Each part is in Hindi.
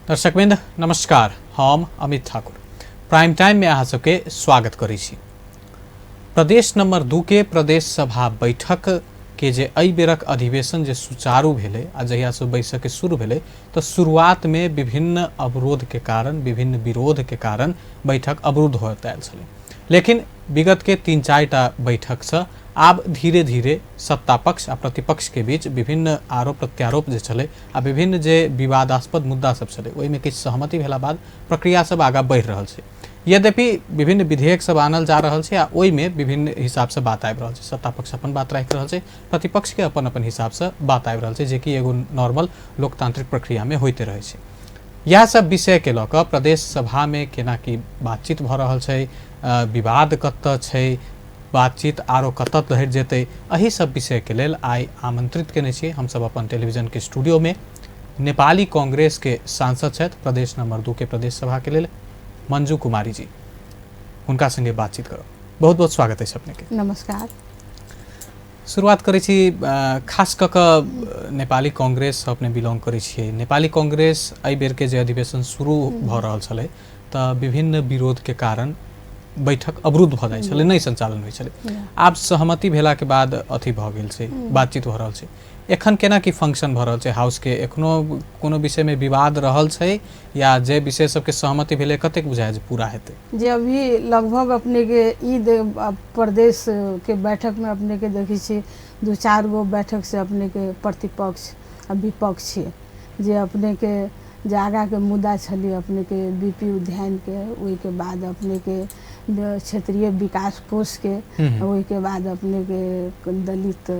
दर्शकवृन्द नमस्कार, हम अमित ठाकुर प्राइम टाइम में अहाँ सबके स्वागत करै छी। प्रदेश नंबर 2 के प्रदेश सभा बैठक के जे एहि बेरक अधिवेशन जे सुचारू भेलै आ जहिया से बैठक के शुरू भेलै तो शुरुआत में विभिन्न अवरोध के कारण, विभिन्न विरोध के कारण बैठक अवरुद्ध होइत आयल छलै। लेकिन विगत के 3-4टा बैठक से आब धीरे धीरे सत्ता पक्ष आ प्रतिपक्ष के बीच विभिन्न आरोप प्रत्यारोप जे छलै आ विभिन्न जे विवादास्पद मुद्दा सब छलै ओहि में किछु सहमति भेला बाद प्रक्रिया सब आगा बढ़ि रहल छै। यद्यपि विभिन्न विधेयक सब आनल जा रहल छै आ ओहि में विभिन्न हिसाब से बात आबि रहल छै। सत्ता पक्ष अपन बात राखि रहल छै, प्रतिपक्ष के अपन अपन हिसाब से बात आबि रहल छै, जे कि एगो नॉर्मल लोकतांत्रिक प्रक्रिया में होते रहे छै। यह सब विषय के लऽ कऽ प्रदेश सभा में केना की बातचीत भऽ रहल छै, विवाद कतऽ छै, बातचीत आरो कतऽ धरि जेतै, एही सब विषय के लेल आइ आमंत्रित केने छी हम सब अपन टेलीविजन के स्टूडियो में नेपाली कांग्रेस के सांसद छथि प्रदेश नंबर 2 के प्रदेश सभा के लेल मंजू कुमारी जी। हुनका संगे बातचीत करब। बहुत बहुत स्वागत है अपने के। नमस्कार। शुरुआत करै छी, खास कऽ कऽ नेपाली कांग्रेस अपने बिलोंग करै छियै। नेपाली कांग्रेस एहि बेर के जे अधिवेशन शुरू भऽ रहल छलै तऽ विभिन्न विरोध के कारण बैठक अवरुद्ध भऽ जाइ छलै, नहि संचालन होइ छलै। आब सहमति भेला के बाद अथी भऽ गेल छै, बातचीत भऽ रहल छै। एखन केना की फंक्शन भऽ रहल छै हाउस के? एखनो कोनो विषय में विवाद रहल छै या जे विषय सबके सहमति भेलै कतेक बुझाय जे पूरा हेतै? जे अभी लगभग अपने के ई प्रदेश के बैठक में अपने के देखी छी 2-4 गो बैठक से अपने के प्रतिपक्ष आ विपक्ष जे अपने के जे आगा के मुद्दा छली अपने के बीपी उद्यान के, ओहि के बाद अपने के क्षेत्रीय विकास कोष के, ओहि के बाद अपने के दलित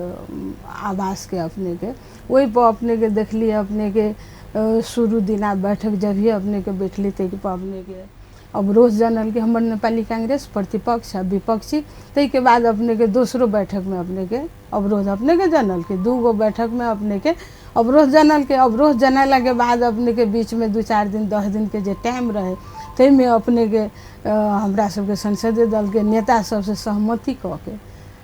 आवास के, अपने के वही पर अपने के देखली अपने के शुरू दिना बैठक जब ही अपने के बैठली तै पर अपने के अवरोध जनल के हमर नेपाली कांग्रेस प्रतिपक्ष आ विपक्षी। तै के बाद अपने के दूसरो बैठक में अपने के अवरोध अपने के जनल के 2 गो बैठक में अपने के अवरोध जनल के। अवरोध जनला के बाद अपने के बीच में 2-4 दिन 10 दिन के जे टाइम रहे तै में अपने के हमरा सबके संसदीय दल के नेता सबसे सहमति कऽ के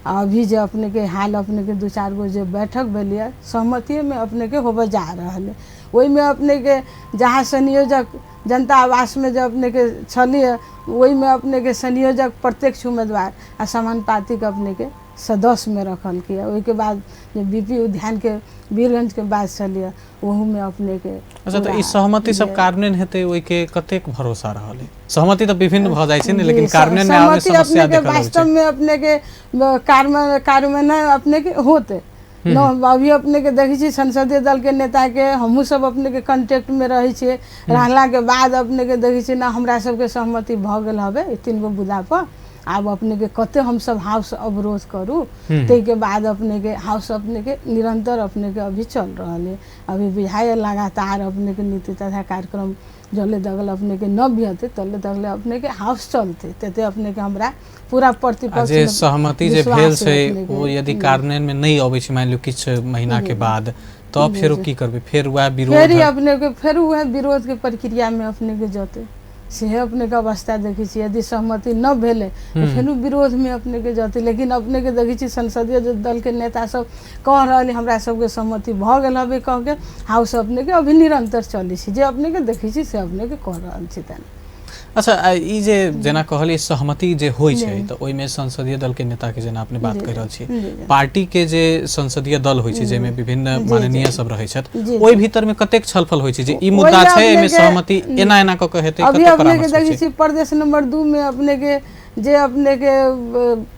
अभी जे अपने के हाल अपने के 2-4 गो जे बैठक भेलिए सहमति में अपने के होबे जा रहल है। वही में अपने के जहाँ संयोजक जनता आवास में जो अपने के छलिए वही में अपने के संयोजक प्रत्यक्ष उम्मीदवार आ समानुपातिक अपने के सदस्य में रखल किया। वही के बाद जो बीपी उद्यान के वीरगंज के बाद चलिए वहू में अपने के। अच्छा, तो इस सहमति सब कार्यान्वयन हेतै ओहि के कतेक भरोसा रहल है? सहमति तो विभिन्न भ जाइ छै ने, लेकिन कार्यान्वयन में आवे समस्या देखल वास्तव में अपने के कार्यान्वयन अपने के होते न। अभी अपने के देखी छी संसदीय दल के नेता के हमहू सब अपने के कांटेक्ट में रही छे, रहला के बाद अपने के देखी छी ना हमरा सब के सहमति भ गेल हवे 3 गो मुद्दा पर। आब अपने के कते हम सब हाउस अवरोध करू, तै के बाद अपने के हाउस अपने के निरंतर अपने के अभी चल रहा है। अभी बुझाए लगातार अपने के नीति तथा कार्यक्रम जले दगल अपने के न भी होते तले दगल अपने के हाउस चलते तेते अपने के हमरा पूरा प्रतिपक्ष जे सहमति जे भेल छै ओ यदि कार्यान्वयन में नहीं अबै छै, मान लो किछ महीना के बाद, तो फेर की करबे? फेर वह विरोध फेर अपने के फेर वह विरोध के प्रक्रिया में अपने के जते से अपने के अवस्था देखी छी। यदि सहमति न भेले तो फिर विरोध में अपने के जाते। लेकिन अपने के देखी छी संसदीय दल के नेता सब कह रहे हमरा सब के सहमति भ गेल हबे कह के हाउस अपने के अभी निरंतर चली छी, जे अपने के देखी छी से अपने के कह रहल छी। अच्छा, ई जे जेना कहली सहमति जे होय छै त ओइ में संसदीय दल के नेता के जेना अपने बात कह रहल छी, पार्टी के जे संसदीय दल होय छै जेमे विभिन्न माननीय सब रहै छथि, ओइ भीतर में कतेक छलफल होय छै जे ई मुद्दा छै एमे सहमति एना एना क के हेतै? अभी अपने के देखै छी प्रदेश नंबर 2 में अपने के जे अपने के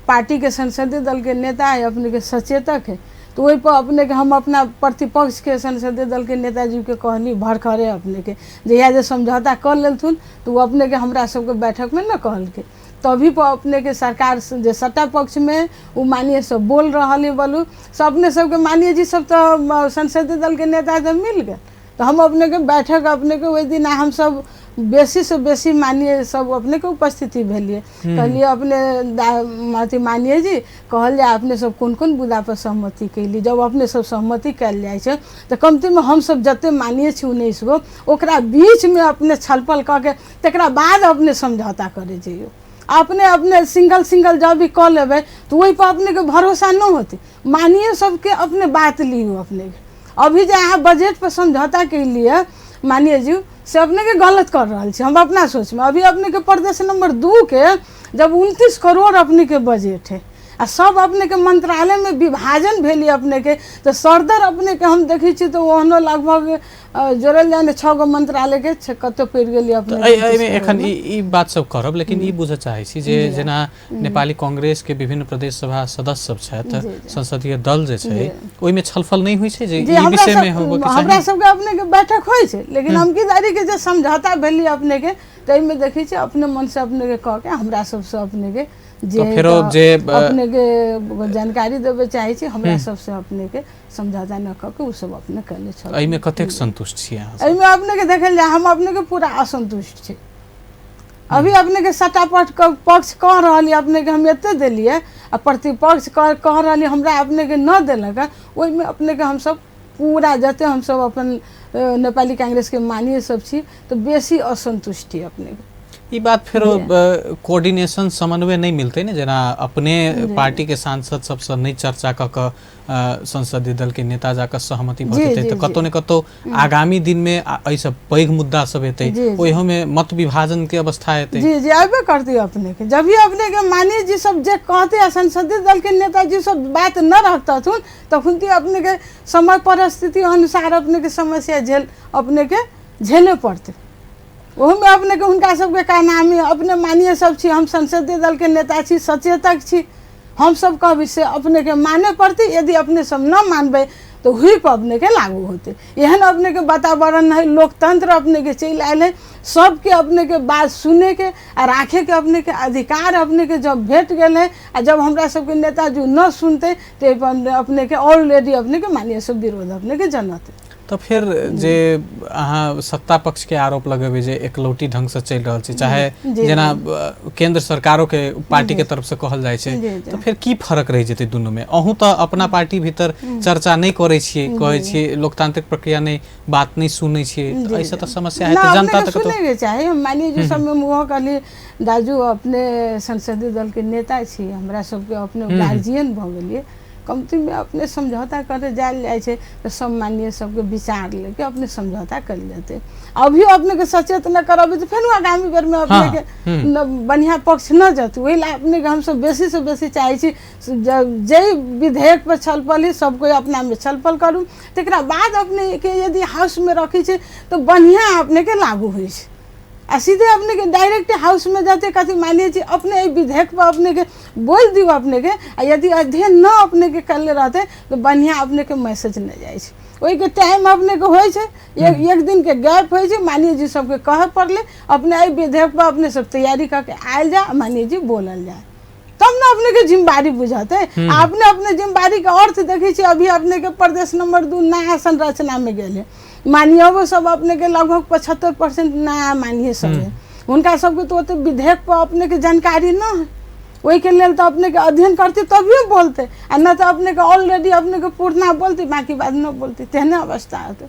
पार्टी के संसदीय दल के नेता है अपने के सचेतक है, तो वही पर अपने के हम अपना प्रतिपक्ष के संसदीय दल के नेताजी के कहली भरखरे अपने के जहिया जे समझौता कर लेथुन तो वो अपने के हमरा सब के बैठक में न कहल के तभी पर अपने के सरकार जे सत्ता पक्ष में वो मानिए सब बोल रहा है बोलू सबने सबके मानिए जी सब तो संसदीय दल के नेता जब मिल गए तो हम अपने के बैठक अपने के वही दिन हम सब बेसी से बेसी मानिए सब अपने के उपस्थिति भेलिए। कहलिए अपने मानिए जी कहल जाए अपने सब कौन कौन मुद्दा पर सहमति कैली। जब अपने सब सहमति कैल जाए छै तो कमती में हम सब जते मानिए छी 19 गो ओकरा बीच में अपने छलफल करके तकरा बाद अपने समझौता करे जाइयो। अपने अपने सिंगल जब भी कह लेबै तो वही पर अपने के भरोसा न होते। मानिए सबके अपने बात लियो। अपने के अभी जो अहाँ बजट पर समझौता के लिए मानिए जी से अपने के गलत कर रहा छे। हम अपना सोच में अभी अपने के प्रदेश नंबर 2 के जब 29 करोड़ अपने के बजट है आ सब अपने के मंत्रालय में विभाजन भेली अपने के, तो सरदर अपने के हम देखी छी तो ओहनो लगभग जोड़ल जाने 6 गो मंत्रालय के कत पड़ गेली अपने एहिमे एखन ई बात सब करब, लेकिन ई बुझ चाहै छी जे जेना नेपाली कांग्रेस के विभिन्न प्रदेश सभा सदस्य सब छथि, संसदीय दल जे छै ओइमे छलफल नहीं होइ छै जे ई विषय में होबो के चाही। हमरा सब के अपने के बैठक होइ छै, लेकिन अमकीदारी के जे समझौता भेली अपने के तै में देखी छी अपने मन से अपने के कह के हमरा सब से अपने के जे अपने के जानकारी देवे चाहे छी, हमरा सब से अपने के समझौता न क के उ सब अपने करले छ। एहि में कतेक संतुष्ट छी अहाँ? एहि में अपने के देखल जाय हम अपने के पूरा असंतुष्ट छी। अभी अपने के सत्तापक्ष पक्ष कह रहली अपने के हम एते देलिए आ प्रतिपक्ष कह रहली हमरा अपने के न देलक, ओइ में अपने के हम सब पूरा जते हम सब अपन नेपाली कांग्रेस के मानिए सब छी तो बेसी असंतुष्टि अपने के। ई बात फिर कोऑर्डिनेशन समन्वय नहीं मिलते न, जना अपने पार्टी के सांसद सबसे नहीं चर्चा क संसदीय दल के नेता जाकर सहमति भते तो कतो ने कतो आगामी दिन में ऐ सब पैघ मुद्दा सब हेतै, ओहियो में मत विभाजन के अवस्था हेतै। जी जी आबे करती अपने के जब भी अपने के मानिए जी सब जे कहते संसदीय दल के नेता जी सब बात न रखता थुन तखन ती अपने के समय परिस्थिति अनुसार अपने के समस्या अपने के झेले पड़ते। ओह में अपने के उनका सबके का नाम है अपने मानिए सब छी, हम संसदीय दल के नेता छी, सचेतक छी, हम सब का विषय अपने के माने पड़ती। यदि अपने सब न मानबे तो व्हिप अपने के लागू होते। एहन अपने के वातावरण है, लोकतंत्र अपने के चल आयल है, सबके अपने के बात सुने के और राखे के अपने के अधिकार अपने के जब भेट गए है आ जब हमरा सबके नेता जो न सुनते तो अपने के ऑलरेडी अपने के मानिए सब विरोध अपने के जनते। तो फिर जे अहाँ सत्ता पक्ष के आरोप लगेबे जे एकलौटी ढंग से चल रहल छै, चाहे जेना केंद्र सरकारों के पार्टी के तरफ से कहल जाय छै, तो फिर की फर्क रह जेते दुनू में? अहूँ तो अपना पार्टी भीतर चर्चा नहीं करे छियै, कहे छियै लोकतांत्रिक प्रक्रिया नहीं बात नहीं सुनै छियै, तो ऐसे तो समस्या है। तो जनता तक तो सुने के चाहे। मानिए जो सब में मुह कहली दाजू अपने संसदीय दल के नेता छी, हमरा सबके अपने गार्जियन भ गेलिए, कमती में अपने समझौता करे जायल जाए छे तो सब मानिए सबके विचार लेके अपने समझौता कर लेते। अभी अपने के सचेत न करबे तो फिर आगामी बेर में अपने के बढ़िया पक्ष न जाते। वही ला अपने के हम सब बेसी से बेसी चाहे छी जे विधेयक पर छलपल सब कोई अपना में छलपल करूँ, तकरा बाद अपने के यदि हाउस में रखी छे तो बढ़िया अपने के लागू हुई छे। आ सीधे अपने के डायरेक्ट हाउस में जाते कथी मानिए जी अपने विधेयक पर अपने के बोल दियो अपने के, यदि अध्ययन न अपने के कर ले रहते तो बढ़िया अपने के मैसेज न जाए। वही के टाइम अपने के होय छे, एक दिन के गैप होय छे, मानिए जी सबके कहे पड़ले अपने विधेयक पर अपने सब तैयारी करके आयल जा, मानिए जी बोलल जाए, तब ना अपने के जिम्मेदारी बुझाते। अपने अपने जिम्मेदारी का अर्थ देखी छी। अभी अपने के प्रदेश नंबर 2 नया संरचना में गए मानिए वो सब अपने के लगभग 75% नया मानिए सब है, उनका सबके तो विधेयक पर अपने के जानकारी न है, वही के लिए तो अपने के अध्ययन करते तभी बोलते, आ न तो अपने के ऑलरेडी अपने के पूर्णा बोलते बाकी बात न बोलते, तेहने अवस्था होते।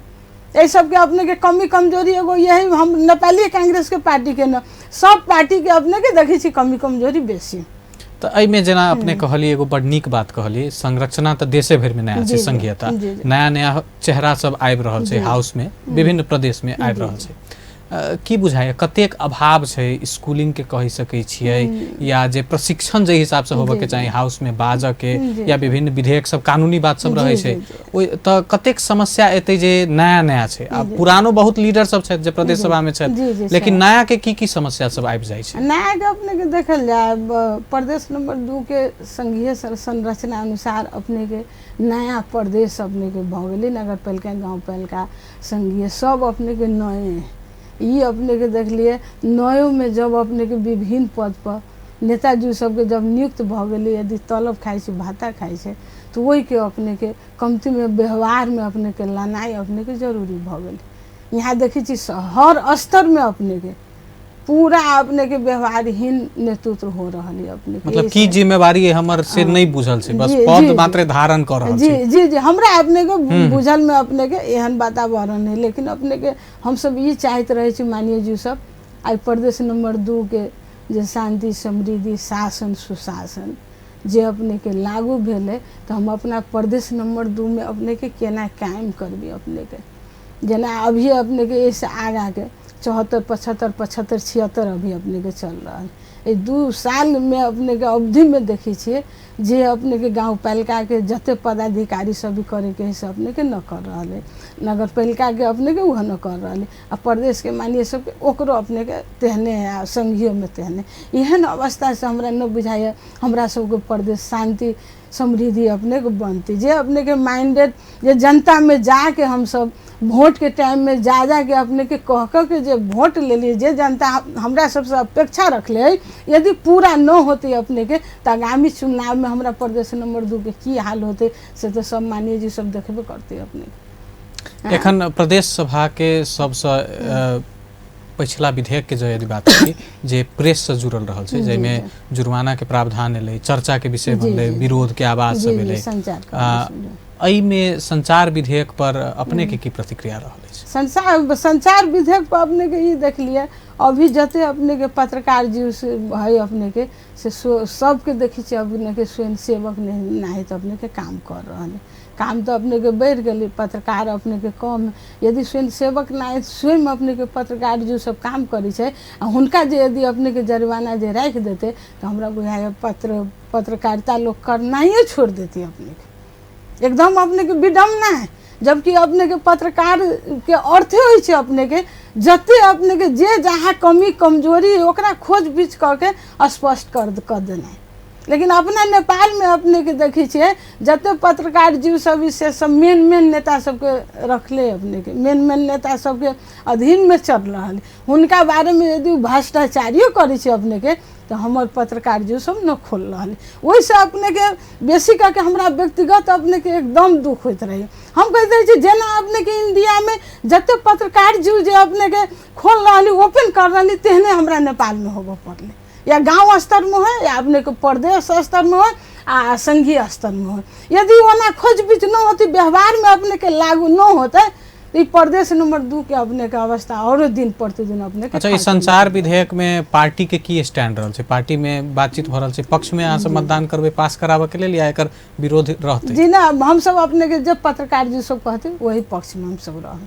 ये सब के अपने के कमी कमजोरी एगो यही हम नेपाली कांग्रेस के पार्टी के न सब पार्टी के अपने के देखी छी कमी कमजोरी बेसी। तो एहिमे जेना अपने कहली एगो बड़ नीक बात कहली, संरचना तो देशे भर में नया छै, संघीयता नया नया चेहरा सब आबि रहल छै, हाउस में विभिन्न प्रदेश में आबि रहल छै। की बुझाय कतेक अभाव छै स्कूलिंग के कहि सकै छियै, या जे प्रशिक्षण जे हिसाब से होबे के चाहिए हाउस में बाजऽ के या विभिन्न विधेयक सब कानूनी बात सब रहे छै, ओइ त कतेक समस्या एतै जे नया नया छै। आ पुरानो बहुत लीडर सब छै जे प्रदेश सभा में छै, लेकिन नया के की समस्या सब आबि जाय छै? नया के अपने के देखल जाय प्रदेश नंबर 2 के संघीय संरचना अनुसार अपने के नया प्रदेश अपने के भ गेलै, नगर पालिका गाँव पालिका संघीय सब अपने के नए ये अपने के देख लिए नयो में जब अपने के विभिन्न पद पर नेताजी सबके जब नियुक्त भ गेलै, यदि तलब खाई छै भाता खाई छै तो वही के अपने के कमती में व्यवहार में अपने के लानाई अपने के जरूरी भ गेलै। यहाँ देखी छी हर स्तर में अपने के पूरा अपने के व्यवहारहीन नेतृत्व हो रहा है अपने के। मतलब की जिम्मेवारी हमर से नहीं बुझल से बस पद मात्र धारण कर रहल जी जी जी हमरा अपने को बुझल में अपने के एहन वातावरण है, लेकिन अपने के हम सब ये चाहते रहे छी मानिए जी सब आई प्रदेश नंबर 2 के जे शांति समृद्धि शासन सुशासन जे अपने के लागू भेले तो हम अपना प्रदेश नंबर 2 में अपने के केना कायम करबी अपने के। जना अभी अपने के ऐसे आगा के 74, 75, 75, 76 अभी अपने के चल रहा है। ये 2 साल में अपने के अवधि में देखी छे जे अपने के गाँव पालिका के जते पदाधिकारी सब करे के से अपने के न कर रहा है, नगर पालिका के अपने के वह न कर रहा है, आ प्रदेश के मानिए सब के ओकरो अपने के तेहने आ संघियों में तेहने एहन अवस्था से हमरा न बुझाइए हमरा सबके प्रदेश शांति समृद्धि अपने को बनती जे अपने के माइंडेड जे जनता में जाके हम सब वोट के टाइम में जा के अपने के कह के जे वोट ले लिए जे जनता हमरा सबसे अपेक्षा रख ले यदि पूरा न होती अपने के तो आगामी चुनाव में हमरा प्रदेश नंबर 2 के की हाल होते से तो सब मानिए जी सब देखबे करते अपने के। एखन प्रदेश सभा के सबसे पिछला विधेयक के जो यदि बात करी जे प्रेस से जुड़ल रहल छै जैमे जुर्माना के प्रावधान एलै, चर्चा के विषय बनलै, विरोध के आवाज सब एलै, एहि में संचार विधेयक पर अपने के की प्रतिक्रिया रहल छै? संचार विधेयक पर अपने के ये देख लिए अभी जते अपने के पत्रकार जी है अपने के से सबके देखी छे अपने के स्वयं सेवक नहीं तो अपने के काम कर रहा है, काम तो अपने के बढ़ गए, पत्रकार अपने के कम। यदि स्वयं सेवक ना स्वयं अपने के पत्रकार जो सब काम करी छे हुनका जे यदि अपने के जरिमाना जे रख देते तो हमरा बुझाय पत्रकारिता लोग करना ही छोड़ देती अपने के, एकदम अपने के विडम्बना है। जबकि अपने के पत्रकार के अर्थ होई छे अपने के जते अपने के जे जहाँ कमी कमजोरी ओकरा खोज बीच करके स्पष्ट कर देना है। लेकिन अपना नेपाल में अपने के देखी छे जते पत्रकार जीव सब से सब मेन नेता सबके रखले अपने के मेन नेता सबके अधीन में चल रहा है, उनका बारे में यदि भ्रष्टाचारियों करे छे अपने के तो हमार पत्रकार जो सब न खोल रहा है। वही से अपने के बेसी करके हमरा व्यक्तिगत अपने के एकदम दुख होते रहे। हम कहते हैं जेना अपने के इंडिया में जते पत्रकार जीव जे अपने के खोल रहा है ओपन कर रहा है तेहने हमरा नेपाल में होबो पड़ले, या गांव स्तर में हो या अपने के प्रदेश स्तर में हो आ संघीय स्तर में हो। यदि ओना खोजबीच न होती व्यवहार में अपने के लागू न होते तो प्रदेश नंबर 2 के अपने के अवस्था और दिन प्रतिदिन अपने के। अच्छा, इस संचार विधेयक में पार्टी के की स्टैंड रहल छै? पार्टी में बातचीत हो रहल छै, पक्ष में अहाँ सब मतदान करबे पास करावे के लेल या एकर विरोध रहते? जी ना, हम सब अपने के जब पत्रकार जी सब कहते वही पक्ष में हम सब रहे,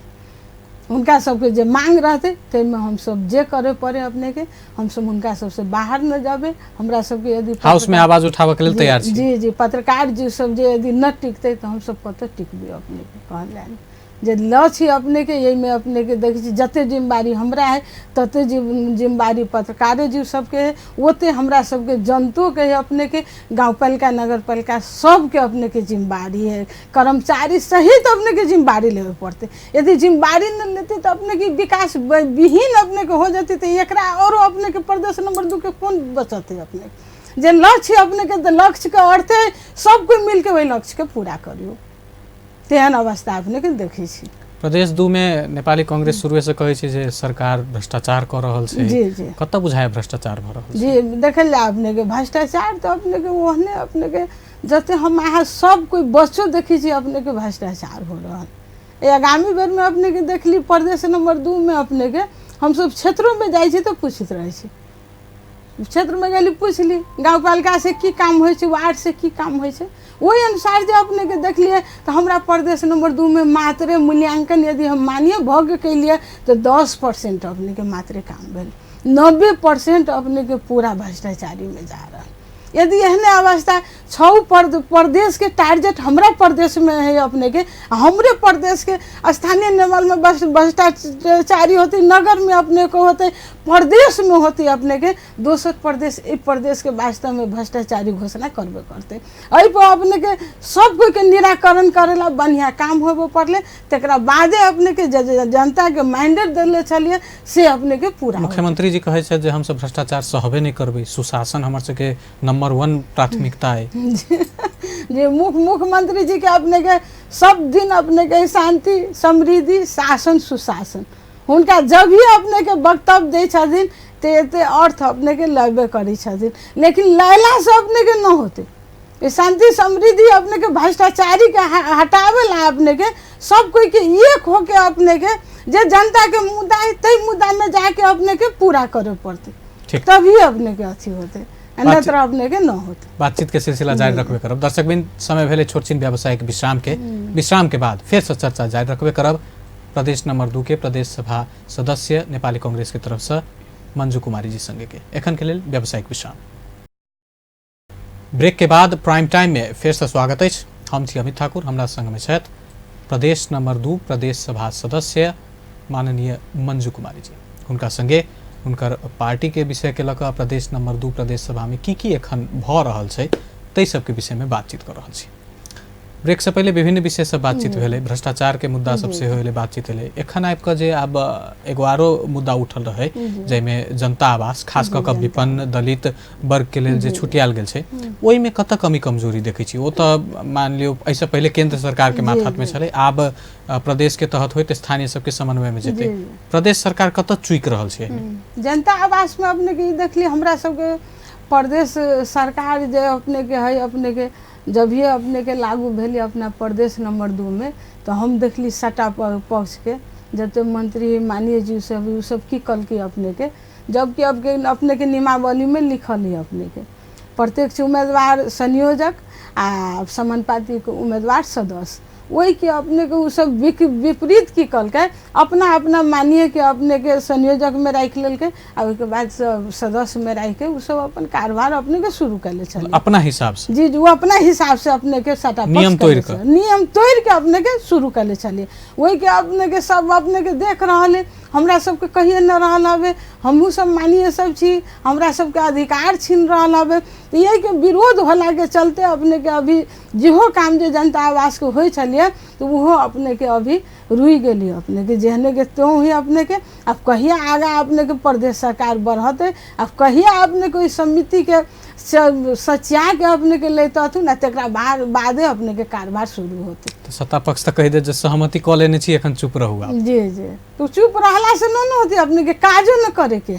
उनका सबके जे मांग रहते ते में हम सब जे करे पड़े अपने के हम सब उनका सबसे बाहर न जाबे। हमरा सबके यदि हाउस में आवाज उठावे के लेल तैयार छी। जी जी, पत्रकार जी सब जे यदि न टिकते तो हम सब कत टिकबे अपने के कहले जे ल छी अपने के यही में अपने के देखी छी जते जिम्मेवारी हमरा है तते जिम्मेवारी पत्रकारे जी सबके है, ओते हमरा सबके जनतो के है अपने के गाँव पालिका नगर पालिका सबके अपने के जिम्मेवारी है, कर्मचारी सहित अपने के जिम्मेवारी लेवे पड़ते। यदि जिम्मेवारी न लेते तो अपने की विकास विहीन अपने के हो जाती तो एकरा और अपने के प्रदेश नंबर 2 के कौन बचते अपने जे लक्ष्य अपने के लक्ष्य के अर्थ है सब कोई मिल के वही लक्ष्य के पूरा करियो तेहन अवस्था अपने के देखी छी। प्रदेश 2 में नेपाली कांग्रेस शुरू से कहे छै जे सरकार भ्रष्टाचार कर रहल छै। जी जी, कत बुझाय भ्रष्टाचार भ रहल छै? जी देखल अपने के भ्रष्टाचार तो अपने के ओहने अपने के जते हम अहाँ सब कोई बच्चों देखी छी अपने के भ्रष्टाचार हो रहा है। आगामी बेर में अपने के देखली प्रदेश नंबर 2 में अपने के हम सब क्षेत्रों में जाई छी तो पूछित रहे छी, क्षेत्र में गली पूछ ली गाँव पालिका से की काम हो, वार्ड से की काम हो, वही अनुसार जो अपने के देख लिए तो हमरा प्रदेश नंबर 2 में मात्रे मूल्यांकन यदि हम मानिए भोग के लिए तो 10% अपने के मात्रे काम भेल, 90% अपने के पूरा भ्रष्टाचारी में जा रहा है। यदि एहने अवस्था 6 प्रदेश के टारगेट हमरा प्रदेश में है अपने के, हमरे प्रदेश के स्थानीय लेवल में भ्रष्टाचारी होती, नगर में अपने को होते, प्रदेश में होती अपने के, दोसर प्रदेश एक प्रदेश के वास्तव में भ्रष्टाचारी घोषणा करबे करते। एहि पर अपने के सब कोई के निराकरण करेला बढ़िया काम होबे पड़ले तकरा बादे अपने के जनता के मैंडेट देले चलिए से अपने के पूरा। मुख्यमंत्री जी कहे छै जे हम सब भ्रष्टाचार सहबे नहीं करबे, सुशासन हमर सबके नंबर 1 प्राथमिकता है। जी मुख्यमंत्री जी के अपने के सब दिन अपने के शांति समृद्धि शासन सुशासन उनका जब भी अपने के वक्तव्य दे छथिन ते अर्थ अपने के लेबे करी छथिन, लेकिन लैला से अपने के न होते ये शांति समृद्धि अपने के भ्रष्टाचारी के हटावे ला अपने के सब कोई के एक होके अपने के जे जनता के मुद्दा है तई मुद्दा में जाके अपने के पूरा करे पड़ते तभी अपने के अच्छी होते, अन्यत्र अपने के न होते। बातचीत के सिलसिला जारी रखबे करब। दर्शक बिन समय भेले छोट छीन व्यावसायिक विश्राम के बाद फिर से चर्चा जारी रखबे करब। प्रदेश नंबर 2 के प्रदेश सभा सदस्य नेपाली कांग्रेस के तरफ से मंजू कुमारी जी संगे के एखन के लेल व्यावसायिक विश्राम। ब्रेक के बाद प्राइम टाइम में फिर से स्वागत है। हम छी अमित ठाकुर, हमरा संग में छथि प्रदेश नंबर 2 प्रदेश सभा सदस्य माननीय मंजू कुमारी जी। हुनका संगे हुनकर पार्टी के विषय के लक प्रदेश नंबर 2 प्रदेश सभा में की एखन भ रहल छै तै सब के विषय में बातचीत कर रहल छी। ब्रेक से पहले विभिन्न विषय से बातचीत भेले, भ्रष्टाचार के मुद्दा सबसे होले बातचीत भेले। एखन आबि के जे आब एगो आरो मुद्दा उठल रहे जैमे जनता आवास खास क के विपन्न दलित वर्ग के लेल जे छुटियाल गेल छै ओइ में कत कमी कमजोरी देखै छी। ओ त मान लियो ऐसे पहले केंद्र सरकार के माथात में छले, आब प्रदेश के तहत होइत स्थानीय सबके समन्वय में जेते प्रदेश सरकार कत चुइक रहल छै। जनता आवास में अपने के देखली हमरा सबके प्रदेश सरकार जे अपने के है अपने के जब भी अपने के लागू भेली अपना प्रदेश नंबर 2 में तो हम देखली सटा पक्ष के जते मंत्री माननीय जी सब उ सब की कल की अपने के, जबकि अब के अपने के नियमावली में लिखल है अपने के प्रत्यक्ष उम्मीदवार संयोजक आ समानुपाती के उम्मीदवार सदस्य वही के अपने के उ सब विपरीत की कल के अपना अपना मानिए के अपने के संयोजक में राख लेल के आ के बाद सदस्य में राख के उ सब अपन कारोबार अपने के शुरू कर ले चले अपना हिसाब से। जी वो अपना हिसाब से अपने के सटा नियम तोड़ के अपने के शुरू कर ले चलिए वही के अपने के सब अपने के देख रहा है। हमरा सबके कहिए न रहल हवे, हमहू सब मानिए सब छी, हमरा सबके अधिकार छीन रहल हवे। तो यही के विरोध होला के चलते अपने के अभी जेहो काम जे जनता आवास के होई छलिए तो वो अपने के अभी रुई गेली अपने के जेहने के त्यों ही अपने के अब कहिया आगा अपने के प्रदेश सरकार बढ़ते अब कहिया अपने कोई समिति के सचिया के अपने के लेता थु ना तकरा बादे अपने के कारोबार शुरू होते। तो सत्ता पक्ष तक कह दे जे सहमति क लेने छी एखन चुप रहू आप। जी जी तो चुप रहला से न होते अपने के काजो न करे के।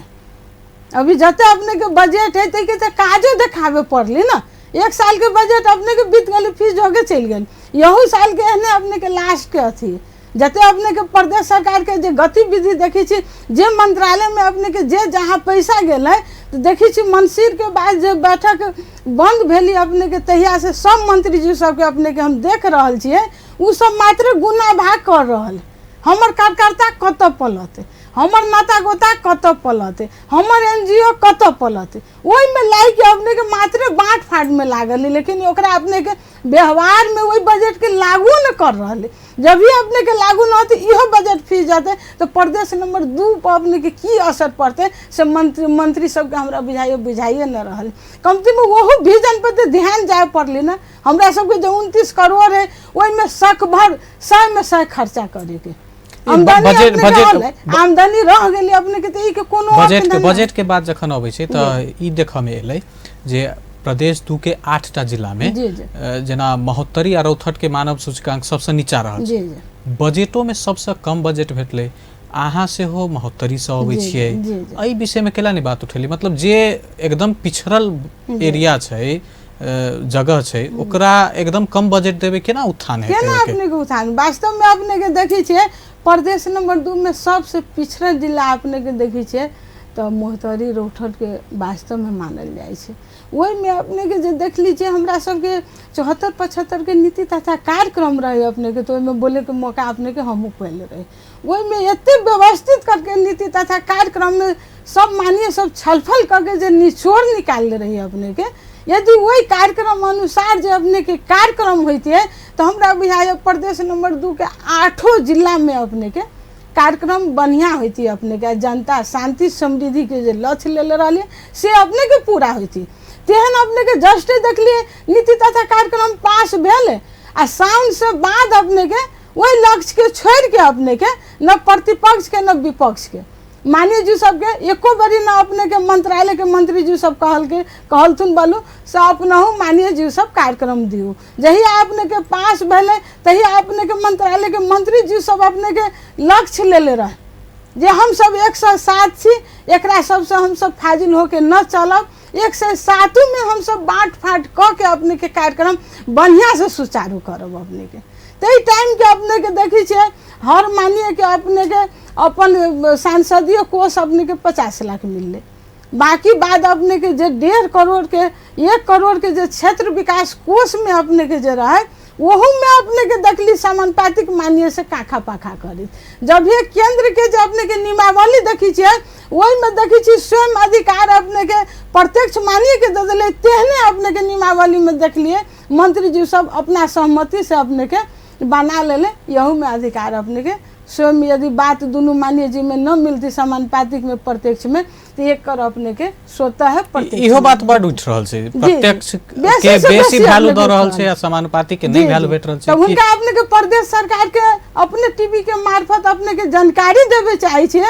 अभी जते अपने के बजट है ते के काजो दिखावे पड़ली ना। एक साल के बजट अपने के बीत गल फीस जोगे चल गल यहू साल के एहने अपने के लास्ट के अथी जते अपने के प्रदेश सरकार के जे गतिविधि देखी छी जे मंत्रालय में अपने के जे जहाँ पैसा गेल है तो देखी छी मंसिर के बाद जे बैठक बंद भेली अपने के तहिया से सब मंत्री जी सब के अपने के हम देख रहल छिए उ सब मात्र गुना भाग कर रहल। हमर कार्यकर्ता कत पलते, हमर माता गोता कत पलते, हमर एनजीओ कत पलते ओई में लाई के अपने के मात्र बांट फाट में लागल लेकिन ओकरा अपने के व्यवहार में वही बजट के लागू न कर रहले। जब भी अपने के लागू न होते इहो बजट फीस जाते तो प्रदेश नंबर 2 पर अपने के की असर पड़ते से मंत्री सबके हमरा बुझाइए न रहल। कमती में वह विजन पर तो ध्यान जाए पड़ली ना। हमरा सबके जो 29 करोड़ है वही में शक भर 100 में 100 खर्चा करे के आमदनी रह गेली अपने के तो ई के कोनो बजट के बाद जखन अबै छै त ई देखा में एलै जे प्रदेश 2 के 8टा जिला में जना 72 आ 64 के मानव सूचकांक सबसे नीचा रहल छै। बजटो में सबसे कम बजट भेटले अहाँ से हो 72 से अबै छियै एहि विषय में केला नहीं बात उठेली। मतलब जे एकदम पिछड़ल एरिया छै जगह छै ओकरा एकदम कम बजट देवे केना उत्थान है केना अपने के उत्थान। वास्तव में अपने के देखी छियै प्रदेश नंबर 2 में सबसे पिछड़ल जिला अपने के देखी छियै तो मोहतरी रोहतक के वास्तव में मानल जाए छै। वही में अपने के जे देख लीजिए हमरा सबके 74-75 के नीति तथा कार्यक्रम रहे अपने के तो में बोले के मौका अपने के हमू पहले रहे वही में एते व्यवस्थित करके नीति तथा कार्यक्रम में सब मानिए सब छलफल करके जे निचोड़ निकाल रही अपने के यदि वही कार्यक्रम अनुसार जो अपने के कार्यक्रम होते तो हमरा बुझाइए प्रदेश नंबर 2 के 8 जिला में अपने के कार्यक्रम बढ़िया होती अपने के जनता शांति समृद्धि के जो लक्ष्य ले रही से अपने के पूरा होती। तेहन अपने के जस्ट देखलिए नीति तथा कार्यक्रम पास भेल आ साउंड से बाद अपने के वही लक्ष्य के छोड़ के अपने के न प्रतिपक्ष के न विपक्ष के माननीय जी सबके एको बारी न अपने के मंत्रालय के मंत्री जी सब कहलथुन बोलू से अपनहु माननीय जी सब कार्यक्रम दियो जही अपने के पास भेले तही अपने के मंत्रालय के मंत्री जी सब अपने के लक्ष्य ले रहे जे हम सब 107 छी एकरा सबसे हम सब फाजिल होके न चलब 107 में हम सब बांट फाट क के अपने के कार्यक्रम बढ़िया से सुचारू करब अपने के तई टाइम के अपने के देखी छे हर मानिए के अपने के अपन सांसदीय कोष अपने के 50 लाख मिलले बाकी बाद अपने के जे 1.5 करोड़ के 1 करोड़ के जे क्षेत्र विकास कोष में अपने के जे रहे वहू में अपने के देखली समानुपातिक मानिए से काखा पाखा करी। जब ये केंद्र के जो अपने के नियमावली देखी छे वही में देखी छी स्वयं अधिकार अपने के प्रत्यक्ष मानिए के दे दिले, तेहने अपने के नियमावली में देख लिए मंत्री जी सब अपना सहमति से अपने के बना ले यहू में अधिकार अपने के स्वयं यदि बात दोनों मानिए जी में न मिलती समानुपातिक में प्रत्यक्ष में तो एक कर अपने के स्वतः है प्रत्यक्ष। इहो बात बड़ उठ रहल छै, प्रत्यक्ष के बेसी वैल्यू द रहल छै आ समानुपातिक के नहीं वैल्यू भेट रहल छै। तो उनका अपने के प्रदेश सरकार के अपने टीवी के मार्फत अपने के जानकारी देवे चाहे छे।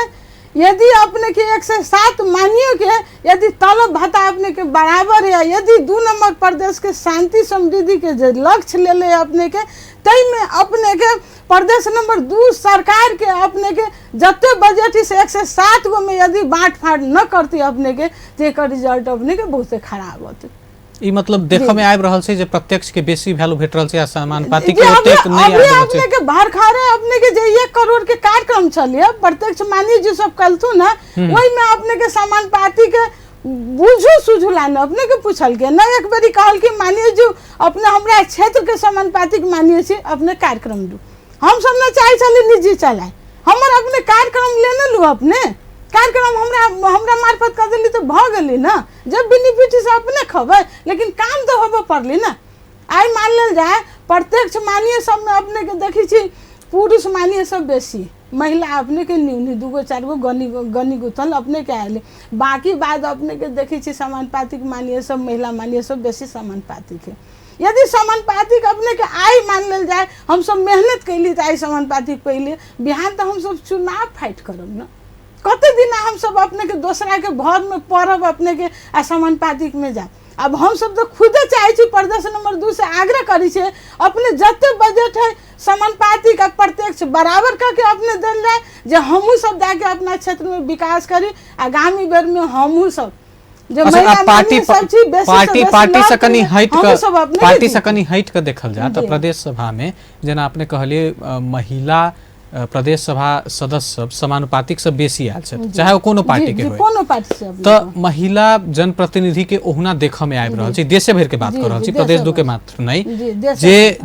यदि अपने के 107 मानियो के यदि तलब भत्ता अपने के बराबर है, यदि 2 नंबर प्रदेश के शांति समृद्धि के जो लक्ष्य ले ले अपने के तई में अपने के प्रदेश नंबर 2 सरकार के अपने के जते बजट से 107 गो में यदि बांट फाट न करती अपने के तो एक रिजल्ट अपने के बहुत खराब होते। ई मतलब देखे में आबि रहल छै जे प्रत्यक्ष के बेसी वैल्यू भेट रहल छै आ समानुपातिक के ओतेक नहीं आबि रहल छै। अपने के भरखारे अपने के जे 1 करोड़ के कार्यक्रम चलिए प्रत्यक्ष मानिए जो सब कलथु ना वही में अपने के समानुपातिक के बुझू सुझुला न अपने के पूछल के न एक बारी कहल कि मानिए जो अपने हमरा क्षेत्र के समानुपातिक मानिए छी अपने कार्यक्रम दू। हम सब न चाहे चले निजी चलाए, हमर अपने कार्यक्रम लेने लू, अपने कार्यक्रम हमरा मार्फत कर दिली तो भ गेली ना। जब बेनिफिट से अपने खबे लेकिन काम तो होबे पड़ली ना। आई मान लेल जाए प्रत्यक्ष मानिए सब में अपने के देखी छी पुरुष मानिए सब बेसी, महिला अपने के न्यूनी 2 गो 4 गो गनी गुथल अपने के आए, बाकी बाद अपने के देखी छी समानुपातिक मानिए सब महिला मानिए सब बेसी समानुपातिक है। यदि समानुपातिक अपने के आई मान लेल जाए हम सब मेहनत कैली तो आई समानुपातिक पहले बिहान तो हम सब चुनाव फाइट करब ना। कते दिन हम सब अपने के दूसरा के भर में पड़ब अपने के समानुपातिक में जाए। अब हम सब तो खुदे चाहे छी प्रदेश नंबर 2 से आग्रह करी छे अपने जते बजट है समानुपातिक प्रत्यक्ष बराबर करके अपने दल जाए जे हमहू सब जाके अपना क्षेत्र में विकास करी। आगामी बेर में हमहू सब जो पार्टी से कनी हट के देखल जाए तो प्रदेश सभा में जेना आपने कहलिए महिला प्रदेश सभा सदस्य सब समानुपातिक से बेसी आयल छै, चाहे कोनो पार्टी के होय। तो महिला जनप्रतिनिधि के ओहुना देख में आबि रहल छै, देशे भर के बात कर रहल छी, प्रदेश 2 के मात्र नहीं जे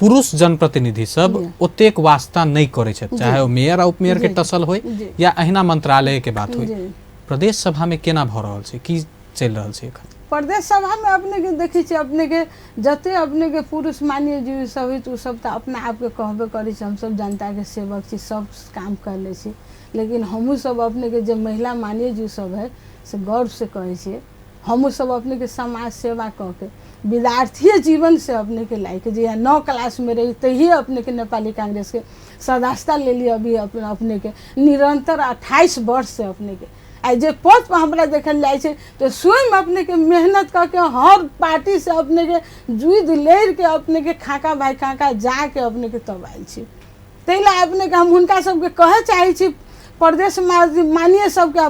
पुरुष जनप्रतिनिधि सब ओतेक वास्ता नहीं करे छै, चाहे वो मेयर आ उपमेयर के टसल होय या अहिना मंत्रालय के बात होय। प्रदेश सभा में केना भ रहल छै, की चल रहल छै एखन प्रदेश सभा में अपने के देखी छे अपने के जते अपने के पुरुष मानिए जी सब है तो सब तो अपना आप के कहबे करी छे हम सब जनता के सेवक छी, सब काम कर ले छी। लेकिन हमहू सब अपने के जो महिला मानिए जी सब है से गर्व से कहे छे हमहू सब अपने के समाज सेवा क के विद्यार्थी जीवन से अपने के लायक जे 9 क्लास में रही तही अपने के नेपाली कांग्रेस के सदस्यता ले ली। अभी अपने के निरंतर 28 वर्ष से अपने के आई जे पद पर हमरा देखल जाए छे तो स्वयं अपने के मेहनत करके हर पार्टी से अपने के जुद लेर के अपने के खाका भाई खाका जाके अपने के तब आयल छी। तैला अपने के हम हुनका सबके कहे चाहे छी प्रदेश मानिए सबके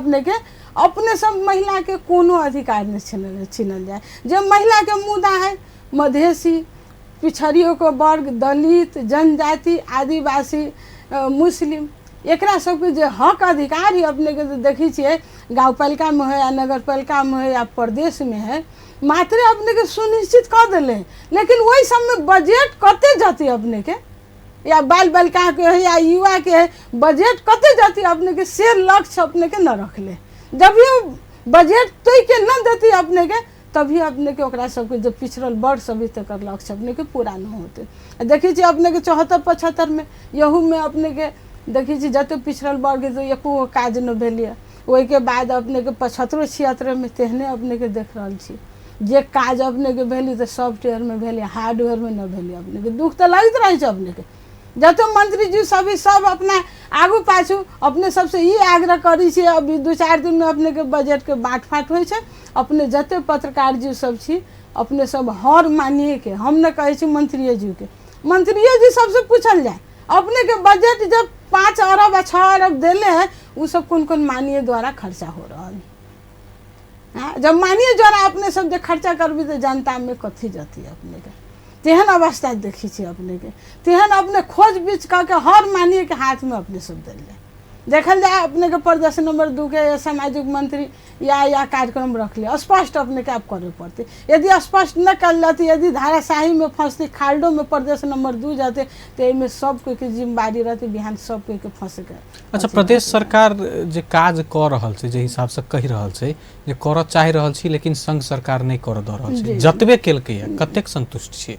अपने सब महिला के कोनो अधिकार नहीं छीनल जाए। जब महिला के मुद्दा है मधेसी पिछड़ियों को वर्ग दलित जनजाति आदिवासी मुस्लिम एकरा सबके जो हक अधिकार ही अपने के देखी छे गाँव पालिका में है या नगर पालिका में है या प्रदेश में है मात्र अपने के सुनिश्चित कर दिले। लेकिन वही सब में बजट कते जाती अपने के या बाल बालिका के है या युवा के है बजट कते जाती अपने के से लक्ष्य अपने के न रख ले। जब ये बजट तो के न देती अपने के तभी अपने के ओकरा सबके जो पिछड़ल वर्ग सभी तक लक्ष्य अपने के पूरा न होते। देखी छे अपने के 74-75 में यहू में अपने के देखी छी जते पिछड़ल वर्ग तो एको काज न भेलिए। वही के बाद अपने के 75-76 में तेहने अपने के देख रहल छी जे काज अपने के भेली तो सॉफ्टवेयर में भेली हार्डवेयर में न भेली। अपने के दुख तो लगते रहे अपने के जते मंत्री जी सभी सब अपना आगू पाछू अपने सबसे ये आग्रह करी छे। अभी 2-4 दिन में अपने के बजट के बाँट फाट हो अपने जते पत्रकार जी सब छी अपने सब हर मानिए के हम न कहे छी मंत्री जी के मंत्री जी सबसे पूछल जाए अपने के बजट जब 5 अरब या 6 अरब देले हैं वो सब कौन कौन मानिए द्वारा खर्चा हो रहा है। जब मानिए द्वारा अपने सब जो खर्चा करबी तो जनता में कथी जाती है अपने के तेहन अवस्था देखी छे अपने के तेहन अपने खोज बीच करके हर मानिए के हाथ में अपने सब दिल देखल जाए अपने के प्रदेश नंबर 2 के सामाजिक मंत्री या कार्यक्रम रख लिया, स्पष्ट अपने के आप करे पड़ते। यदि स्पष्ट न कर जाती, यदि धाराशाही में फंसती, खाल्डो में प्रदेश नंबर 2 जाते, तो इनमें सब कोई के जिम्मेदारी रहती, बिहान सब कोई के फंस गए। अच्छा, प्रदेश सरकार जे काज कर रहल छै, जे हिसाब से कहि रहल छै जे कर चाहि रहल छी, लेकिन संघ सरकार नहीं कर द रहल छै, जतबे केलकै कतेक संतुष्ट छियै?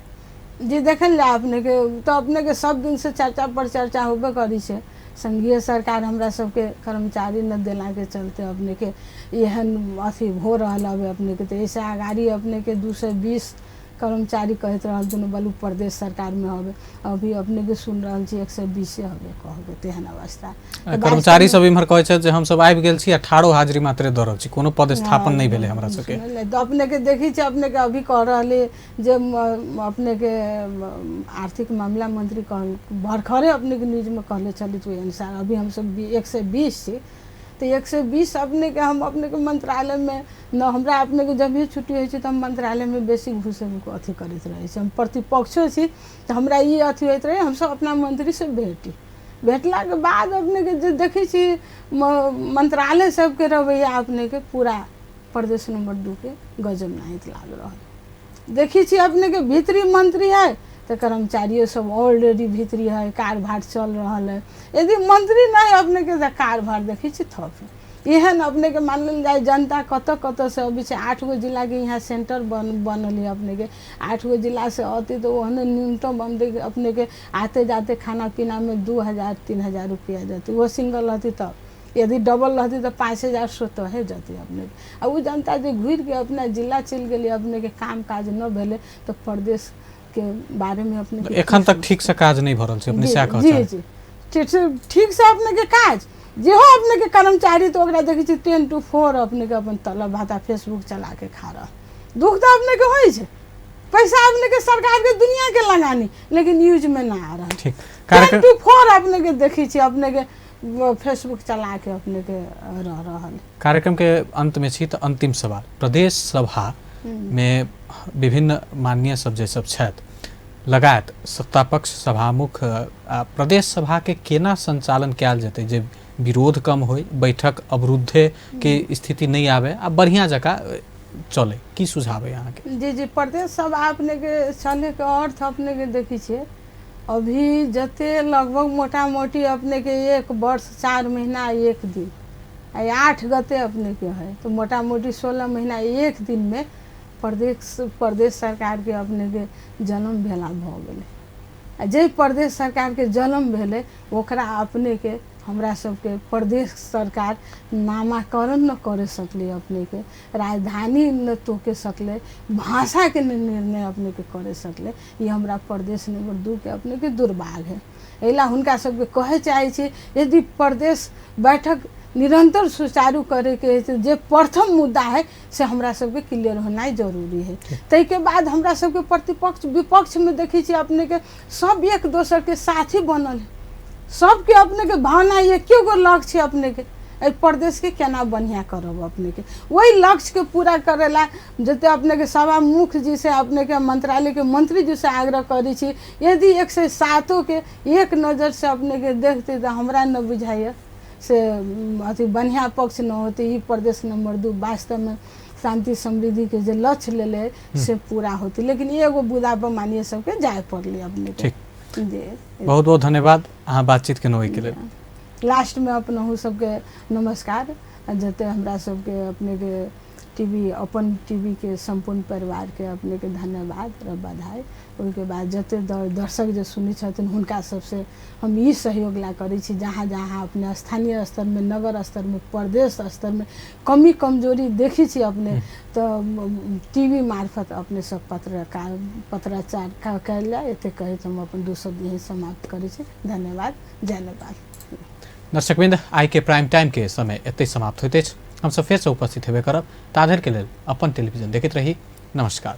जी देखल जाए अपने के तो अपने के सब दिन से चर्चा पर चर्चा होबे करी छै। संघीय सरकार हमरा सबके कर्मचारी न देला के चलते अपने के एहन अथी हो रहा है अपने के। तो ऐसे आगाड़ी अपने के 220 कर्मचारी कहते रहल दुनू बलू प्रदेश सरकार में हवे, अभी अपने के सुन रहल छी 120 हवे कहबे तेहन अवस्था। कर्मचारी सब इम्हर कहै छै जे हम सब आबि गेल छी 18 हाजिरी मात्रे द रहल छी, कोनो पदस्थापन नहीं भेले हमरा सबके। तो अपने के देखी छै अपने के अभी कह रहले जे अपने के आर्थिक मामला मंत्री भरखरे अपने के न्यूज में कहले चली तो अनुसार अभी हम सब 120 छी। तो 120 अपने के हम अपने के मंत्रालय में न हमरा अपने के जब भी छुट्टी होइ छै तो हम मंत्रालय में बेसी घुसे को अथी करते रहे छी। हम प्रतिपक्षो छी तो हमरा ये अथी होइत रहे, हम सब अपना मंत्री से भेटला के बाद अपने के जे देखी छी मंत्रालय सब के रवैया अपने के पूरा प्रदेश नंबर 2 के गजब नाहित लाग रहा। देखी छी अपने के भीतरी मंत्री है तो कर्मचारियों सब ऑलरेडी भीतरी है, कारभार चल रहा है। यदि मंत्री नहीं अपने के कारभार देखी छी थप एहन अपने के मानल जाए जनता कत कत से अभी से 8 गो जिला के यहाँ सेंटर बनल है अपने के 8 गो जिला से अति तो वह न्यूनतम अपने के आते जाते खाना पीना में 2000-3000 रुपया जाती, वो सिंगल रहती तब। यदि डबल रहती तो 5000 स्वतः है जाती अपने के। और वो जनता जो घूर के अपना जिला चल गए अपने के काम काज न भेले तो प्रदेश के बारे में अपने एखन तक ठीक से काज नहीं भरल छै अपने से कहता। जी जी ठीक से अपने के काज जे हो अपने के कर्मचारी तो ओकरा देखी छी 10 to 4 अपने के अपन तलब भाता फेसबुक चला के खा रहा। दुख तो अपने के होई छै, पैसा अपने के सरकार के दुनिया के लगानी लेकिन यूज में ना आ रहा। ठीक 10 to 4 अपने के देखी छी अपने के फेसबुक चला के अपने के रह रहा। कार्यक्रम के अंत में छी तो अंतिम सवाल, प्रदेश सभा में विभिन्न माननीय सब जे सब छथि लगायत सत्तापक्ष सभामुख प्रदेश सभा के केना संचालन कयल जेतै जे विरोध कम होय, बैठक अवरुद्धे के स्थिति नहीं आवे आ बढ़िया जगह चले, की सुझाव है यहाँ के? जी प्रदेश सभा अपने के चले के अर्थ अपने के देखी छे अभी जते लगभग मोटा मोटी अपने के 1 वर्ष 4 महीना 1 दिन 8 गते अपने के है तो मोटा मोटी 16 महीना 1 दिन में प्रदेश सरकार के अपने के जन्म भेला भ गेले। जे प्रदेश सरकार के जन्म भेले ओकरा अपने के हमरा सबके प्रदेश सरकार नामाकरण न करे सकले, अपने के राजधानी न तोके सकले, भाषा के निर्णय अपने के करे सकले। ये हमरा प्रदेश नंबर 2 के अपने के दुर्भाग्य है। एला हुनका सबके कहे चाहे छी यदि प्रदेश बैठक निरंतर सुचारू करे के जे प्रथम मुद्दा है से हमरा सबके क्लियर होना जरूरी है। तै के बाद हमरा सबके प्रतिपक्ष विपक्ष में देखी छी अपने के सब एक दोसर के साथी बनल है, सबके अपने के भावना ये क्यों गो लक्ष्य अपने के प्रदेश के केना बढ़िया करब अपने के वही लक्ष्य के पूरा करेला जते अपने के सभा मुख्य जी से अपने के मंत्रालय के मंत्री जी से आग्रह करी छी यदि 107 के एक नज़र से अपने के देखते तो हमरा न बुझाइए से अति बढ़िया पक्ष न होते। ये प्रदेश नंबर 2 वास्तव में शांति समृद्धि के जो लक्ष्य ले ले से पूरा होती, लेकिन एगो बुदा पर मानिए सबके जाए पड़ली अपने के। जी बहुत बहुत धन्यवाद अहाँ बातचीत के नोई के लिए। लास्ट में अपना सबके नमस्कार जते हमरा सबके अपने के अपन टीवी के संपूर्ण परिवार के अपने के धन्यवाद और बधाई। उसके बाद जते दर्शक जो सुनी छथिन हुनका सबसे हम ये सहयोग ला करी छी जहाँ जहाँ अपने स्थानीय स्तर में, नगर स्तर में, प्रदेश स्तर में कमी कमजोरी देखी छी अपने तो टीवी मार्फत अपने सब पत्राचार कैल जाए एते कहे हम अपन 2 शब्द यही समाप्त करी छी। धन्यवाद, जय नेपाल। दर्शकवृंद आई के प्राइम टाइम के समय एते समाप्त होते हम सब फिर से उपस्थित हेबे करब। ताधर के लेल अपन टेलीविजन देखते रही। नमस्कार।